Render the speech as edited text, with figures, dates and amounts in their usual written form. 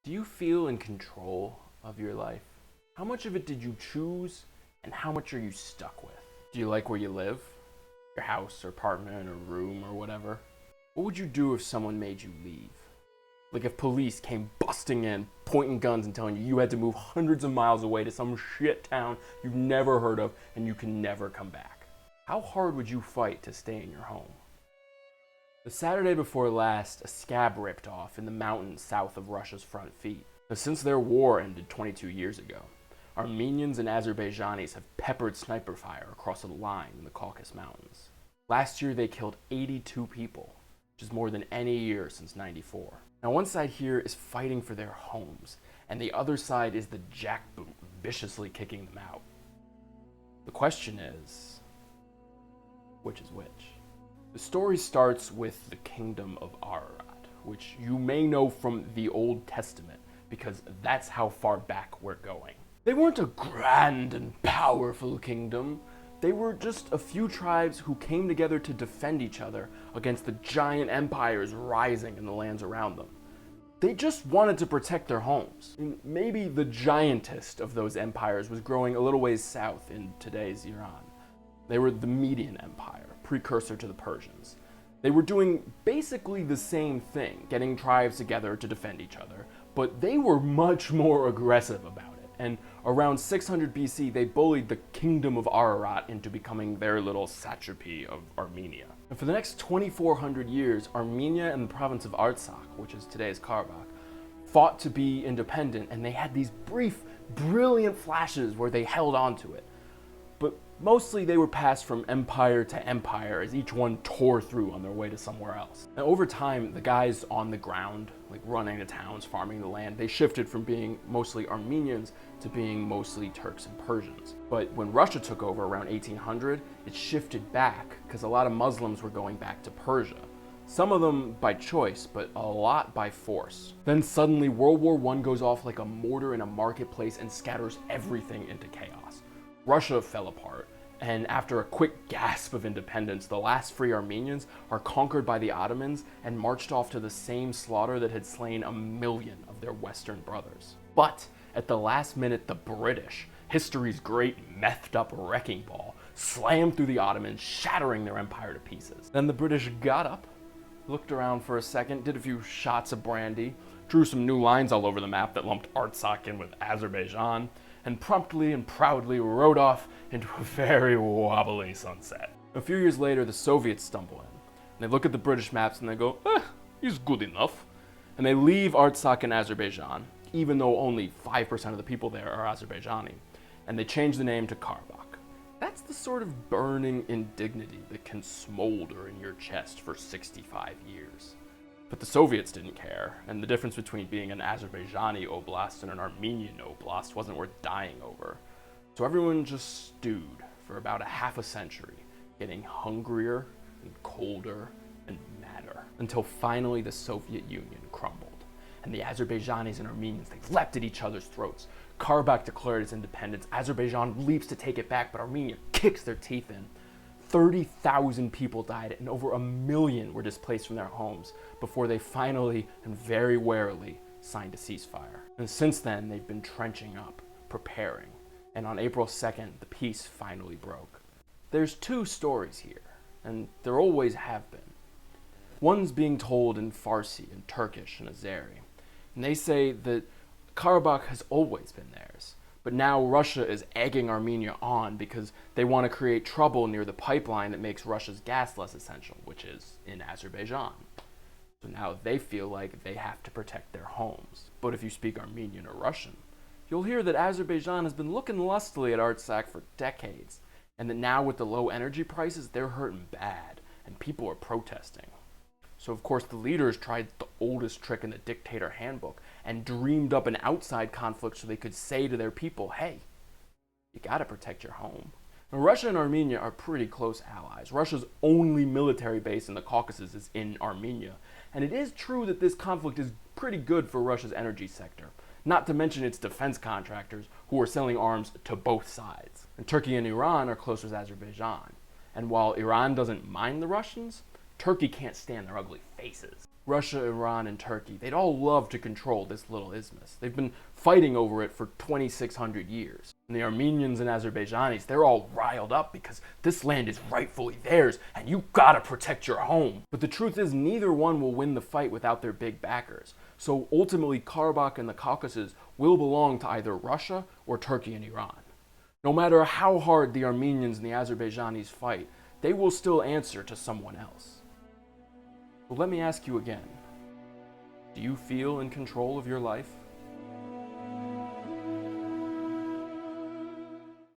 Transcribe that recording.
Do you feel in control of your life? How much of it did you choose, and how much are you stuck with? Do you like where you live? Your house or apartment or room or whatever? What would you do if someone made you leave? Like if police came busting in, pointing guns and telling you you had to move hundreds of miles away to some shit town you've never heard of and you can never come back. How hard would you fight to stay in your home? The Saturday before last, a scab ripped off in the mountains south of Russia's front feet. Now, since their war ended 22 years ago, Armenians and Azerbaijanis have peppered sniper fire across a line in the Caucasus Mountains. Last year they killed 82 people, which is more than any year since '94. Now one side here is fighting for their homes, and the other side is the jackboot viciously kicking them out. The question is, which is which? The story starts with the kingdom of Ararat, which you may know from the Old Testament, because that's how far back we're going. They weren't a grand and powerful kingdom. They were just a few tribes who came together to defend each other against the giant empires rising in the lands around them. They just wanted to protect their homes. Maybe the giantest of those empires was growing a little ways south in today's Iran. They were the Median Empire, precursor to the Persians. They were doing basically the same thing, getting tribes together to defend each other, but they were much more aggressive about it. And around 600 BC, they bullied the kingdom of Ararat into becoming their little satrapy of Armenia. And for the next 2,400 years, Armenia and the province of Artsakh, which is today's Karabakh, fought to be independent, and they had these brief, brilliant flashes where they held on to it. But mostly they were passed from empire to empire as each one tore through on their way to somewhere else. And over time, the guys on the ground, like running the towns, farming the land, they shifted from being mostly Armenians to being mostly Turks and Persians. But when Russia took over around 1800, it shifted back because a lot of Muslims were going back to Persia. Some of them by choice, but a lot by force. Then suddenly World War I goes off like a mortar in a marketplace and scatters everything into chaos. Russia fell apart, and after a quick gasp of independence, the last free Armenians are conquered by the Ottomans and marched off to the same slaughter that had slain 1 million of their Western brothers. But at the last minute, the British, history's great methed up wrecking ball, slammed through the Ottomans, shattering their empire to pieces. Then the British got up, looked around for a second, did a few shots of brandy, drew some new lines all over the map that lumped Artsakh in with Azerbaijan, and promptly and proudly rode off into a very wobbly sunset. A few years later, the Soviets stumble in. And they look at the British maps and they go, he's good enough. And they leave Artsakh in Azerbaijan, even though only 5% of the people there are Azerbaijani. And they change the name to Karabakh. That's the sort of burning indignity that can smolder in your chest for 65 years. But the Soviets didn't care, and the difference between being an Azerbaijani oblast and an Armenian oblast wasn't worth dying over. So everyone just stewed for about a half a century, getting hungrier and colder and madder, until finally the Soviet Union crumbled. And the Azerbaijanis and Armenians, they leapt at each other's throats. Karabakh declared its independence, Azerbaijan leaps to take it back, but Armenia kicks their teeth in. 30,000 people died and over 1 million were displaced from their homes before they finally and very warily signed a ceasefire. And since then, they've been trenching up, preparing, and on April 2nd, the peace finally broke. There's two stories here, and there always have been. One's being told in Farsi and Turkish and Azeri, and they say that Karabakh has always been theirs. But now Russia is egging Armenia on because they want to create trouble near the pipeline that makes Russia's gas less essential, which is in Azerbaijan. So now they feel like they have to protect their homes. But if you speak Armenian or Russian, you'll hear that Azerbaijan has been looking lustily at Artsakh for decades, and that now with the low energy prices, they're hurting bad, and people are protesting. So of course the leaders tried the oldest trick in the dictator handbook and dreamed up an outside conflict so they could say to their people, hey, you gotta protect your home. Now, Russia and Armenia are pretty close allies. Russia's only military base in the Caucasus is in Armenia. And it is true that this conflict is pretty good for Russia's energy sector, not to mention its defense contractors who are selling arms to both sides. And Turkey and Iran are close with Azerbaijan. And while Iran doesn't mind the Russians, Turkey can't stand their ugly faces. Russia, Iran, and Turkey, they'd all love to control this little isthmus. They've been fighting over it for 2,600 years. And the Armenians and Azerbaijanis, they're all riled up because this land is rightfully theirs and you gotta protect your home. But the truth is, neither one will win the fight without their big backers. So ultimately, Karabakh and the Caucasus will belong to either Russia or Turkey and Iran. No matter how hard the Armenians and the Azerbaijanis fight, they will still answer to someone else. But let me ask you again, do you feel in control of your life?